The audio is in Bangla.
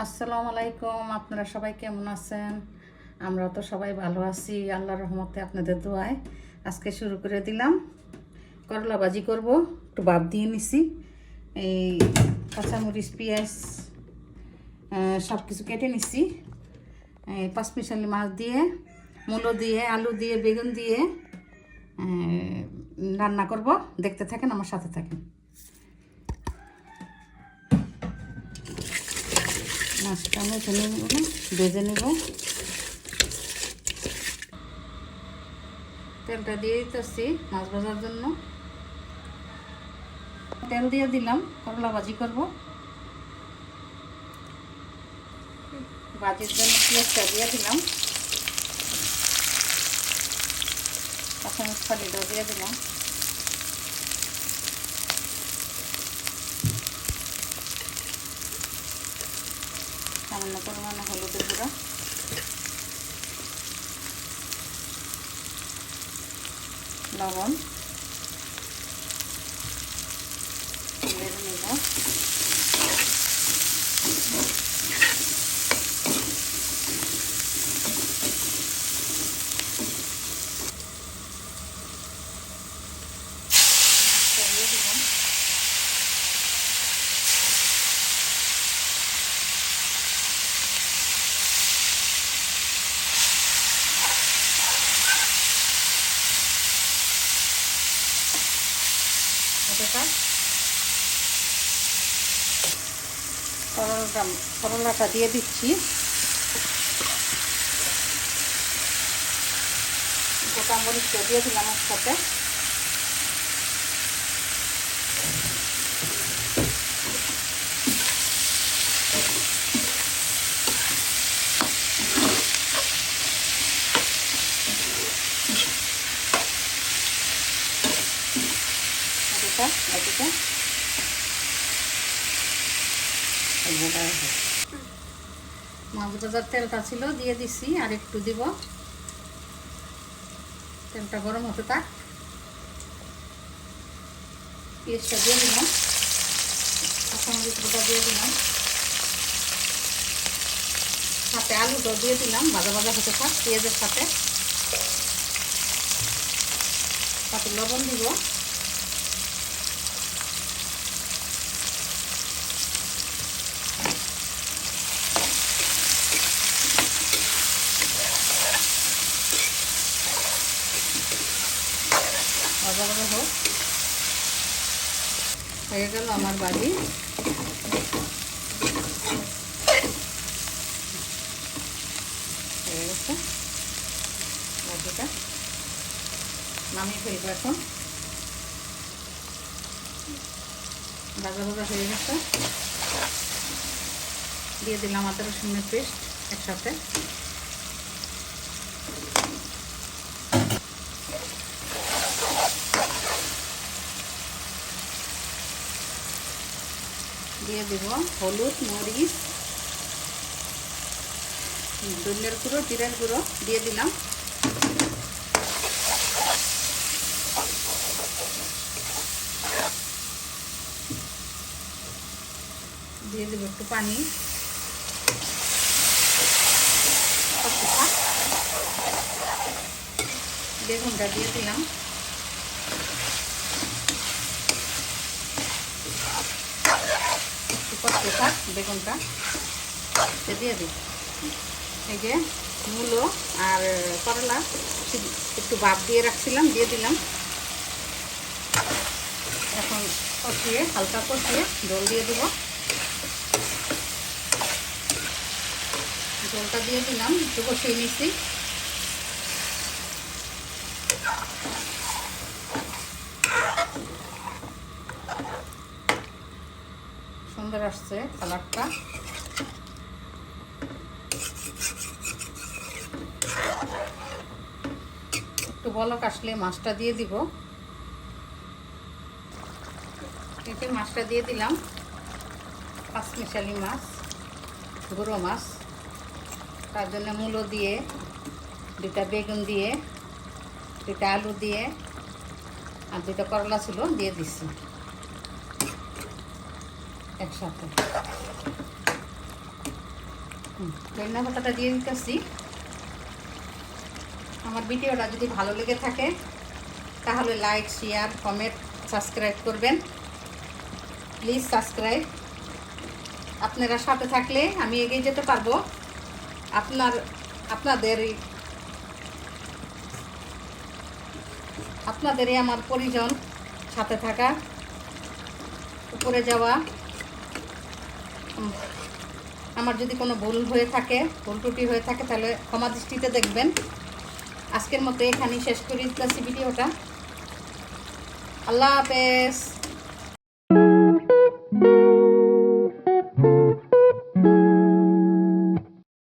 আসসালামু আলাইকুম। আপনারা সবাই কেমন আছেন? আমরা তো সবাই ভালো আছি আল্লাহর রহমতে, আপনাদের দোয়ায়। আজকে শুরু করে দিলাম। করলা ভাজি করব, একটু ভাপ দিয়ে নিছি। এই কাঁচামরিচ, পেঁয়াজ সব কিছু কেটে নিছি। এই পাঁচমিশালি মাছ দিয়ে, মূলো দিয়ে, আলু দিয়ে, বেগুন দিয়ে রান্না করব। দেখতে থাকেন, আমার সাথে থাকেন। মাছটা আমি এখানে ভেজে নেব। তেলটা দিয়ে দিতেছি মাছ ভাজার জন্য। তেল দিয়ে দিলাম, করলা ভাজি করব। ভাজির জন্য পেঁয়াজটা দিয়ে দিলাম, কাঁচামরিচ ফালিটাও দিয়ে দিলাম। সামান্য পরিমাণে হলুদের গুঁড়া, লবণ নেড়ে নেব। দিয়ে দিলাম। করলাটা দিয়ে দিচ্ছি। গোটা মরিচটা দিয়ে দিলাম ওর সাথে। মাছ ভাজার তেলটা ছিল, দিয়ে দিছি, আর একটু দিব। তেলটা গরম হতে থাক। পেঁয়াজটা দিয়ে দিলাম, কাঁচামরিচ গোটা দিয়ে দিলাম, সাথে আলুটাও দিয়ে দিলাম। ভাজা ভাজা হতে থাক পেঁয়াজের সাথে। সাথে লবণ দিব, ভাজা ভাজা হোক। হয়ে গেল আমার ভাজি। হয়ে গেছে ভাজিটা, নামিয়ে ফেলবো এখন। ভাজা ভাজা হয়ে গেছে। দিয়ে দিলাম আদা রসুনের পেস্ট একসাথে। দিয়ে দেব হলুদ, মরিচ, ধনিয়ার গুঁড়ো, জিরার গুঁড়ো দিয়ে দিলাম। দিয়ে দেবো একটু পানি। বেগুনটা দিয়ে দিলাম। একটু কষতে থাক বেগুনটা, দিয়ে দিই। এই যে মূলো আর করলা একটু ভাপ দিয়ে রাখছিলাম, দিয়ে দিলাম। এখন কষিয়ে, হালকা কষিয়ে জল দিয়ে দিব। জলটা দিয়ে দিলাম, একটু কষিয়ে নিচ্ছি। সুন্দর আসছে কালারটা। একটু বলক আসলে মাছটা দিয়ে দিব। এতে মাছটা দিয়ে দিলাম, পাঁচমিশালি মাছ, গুঁড়ো মাছ। তার জন্য মূলো দিয়ে, দুটা বেগুন দিয়ে, দুটা আলু দিয়ে, আর দুটা করলা ছিল দিয়ে দিচ্ছি একসাথে। ধনিয়া পাতাটা দিয়ে দিতেছি। আমার ভিডিওটা যদি ভালো লেগে থাকে তাহলে লাইক, শেয়ার, কমেন্ট, সাবস্ক্রাইব করবেন। Please subscribe. আপনারা সাথে থাকলে আমি এগিয়ে যেতে পারবো। আপনাদেরই আমার পরিজন, সাথে থাকা, উপরে যাওয়া। আমার যদি কোনো ভুল হয়ে থাকে, ভুল ত্রুটি হয়ে থাকে তাহলে ক্ষমা দৃষ্টিতে দেখবেন। আজকের মতো এখানেই শেষ করে দিতেছি ভিডিওটা। আল্লাহ হাফেজ।